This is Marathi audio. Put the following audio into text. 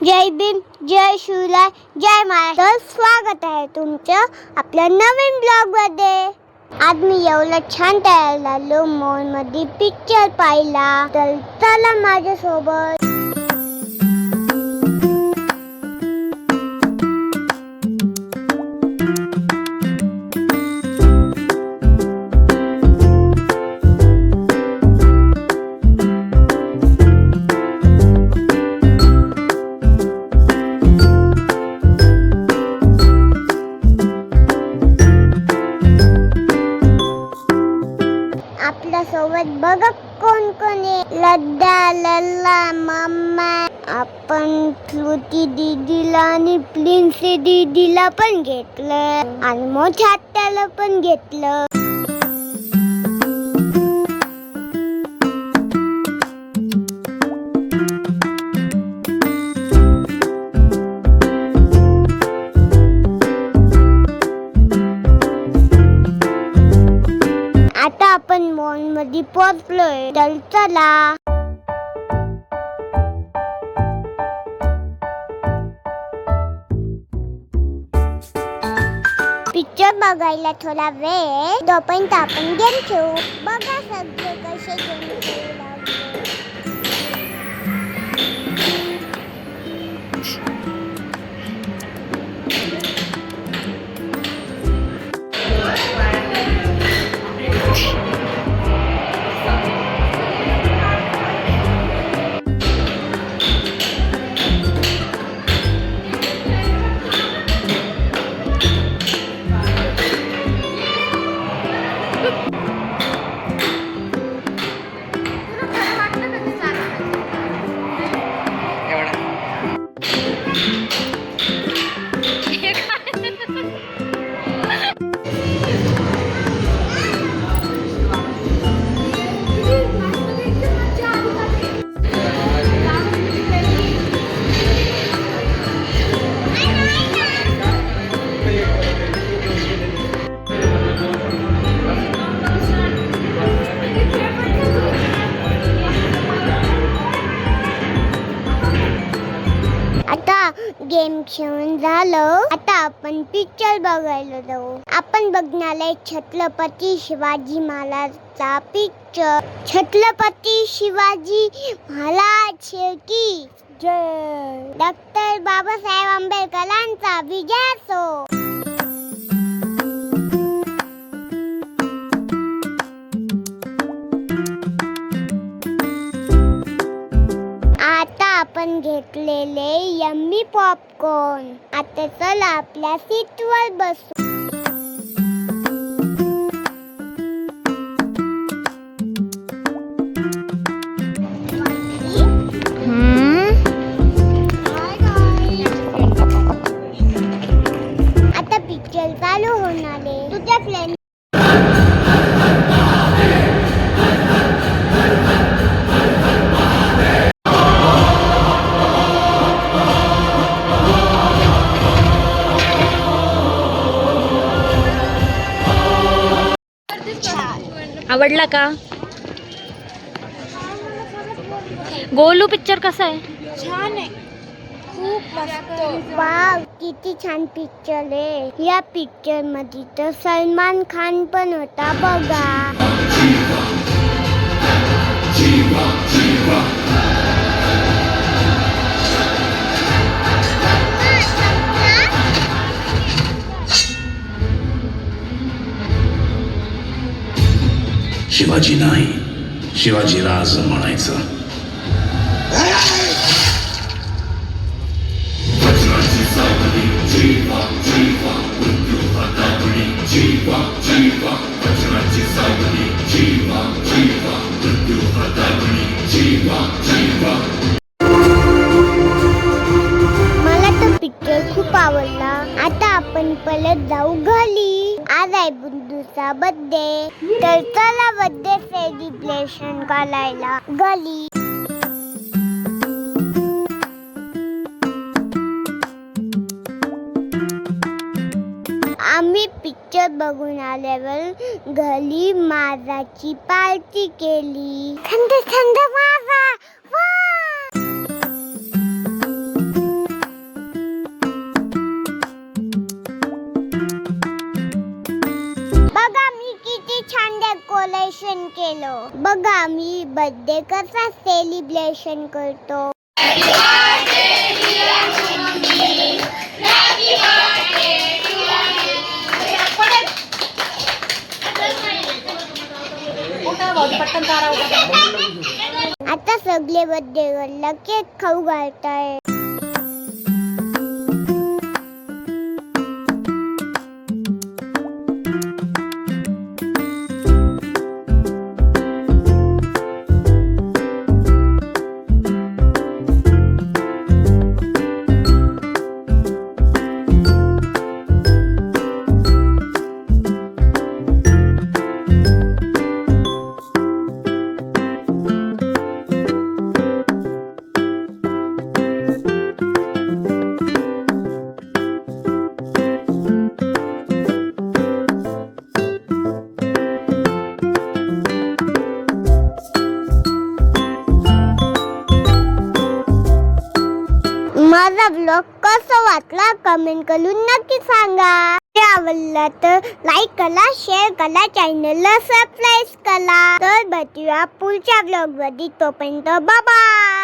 जय भीम, जय शिवराय, जय महाराष्ट्र. स्वागत आहे तुमचं आपल्या नवीन ब्लॉग मध्ये. आज मी एवढं छान तयार झालो मॉल मध्ये पिक्चर पाहिला, तर चला माझ्यासोबत. आपल्या सोबत बघा कोण कोण आहे. लड्डा, लल्ला, मम्मा. आपण फ्रुटी दीदीला आणि प्रिन्सी दीदीला पण घेतलं आणि मोठ्या आत्याला पण घेतलं. आता आपण मॉल मध्ये पोहोचलोय, तर चला. पिक्चर बघायला थोडा वेळ, तोपर्यंत आपण गेम खेळू. बघा सगळे कसे गेम खेळू लागले. गेम खेळून झालं, आता आपण पिक्चर बघायला जाऊ. आपण बघणार आहे छत्रपती शिवाजी महाराजचा पिक्चर. छत्रपती शिवाजी महाराज की जय. डॉक्टर बाबासाहेब आंबेडकरांचा विजय असो. आता आपण घेतलेले यम्मी पॉपकॉर्न. आता चला आपल्या सीटवर बसू. आता पिक्चर चालू होणार आहे. तुझ्या फ्रेंड आवडला का? गोलू पिक्चर कसा आहे? छान आहे, खूप मस्त. वाव, किती छान पिक्चर आहे. या पिक्चर मध्ये तर सलमान खान पण होता बघा. शिवाजी नाही, शिवाजी राज म्हणायचं. मला तो पिक्चर खूप आवडला. आता आपण परत जाऊ घरी. आज आहे बुद्धूचा बर्थडे, तर चला बर्थडे सेलिब्रेशन करायला घरी. आम्ही पिक्चर बघून आल्यावर घरी माझाची पार्टी केली. थंड थंड माझा. केलो. बघा मी बर्थडे कसा सेलिब्रेशन करतो. आता सगळे बर्थडे गर्लला केक खाऊ घालताय. माझा ब्लॉग कसा वाटला कमेंट करून नक्की सांगा. आवडला तर लाईक करा, शेअर करा, चॅनलला सबस्क्राईब करा. तर भेटूया पुढच्या ब्लॉग मध्ये. तोपर्यंत बाय.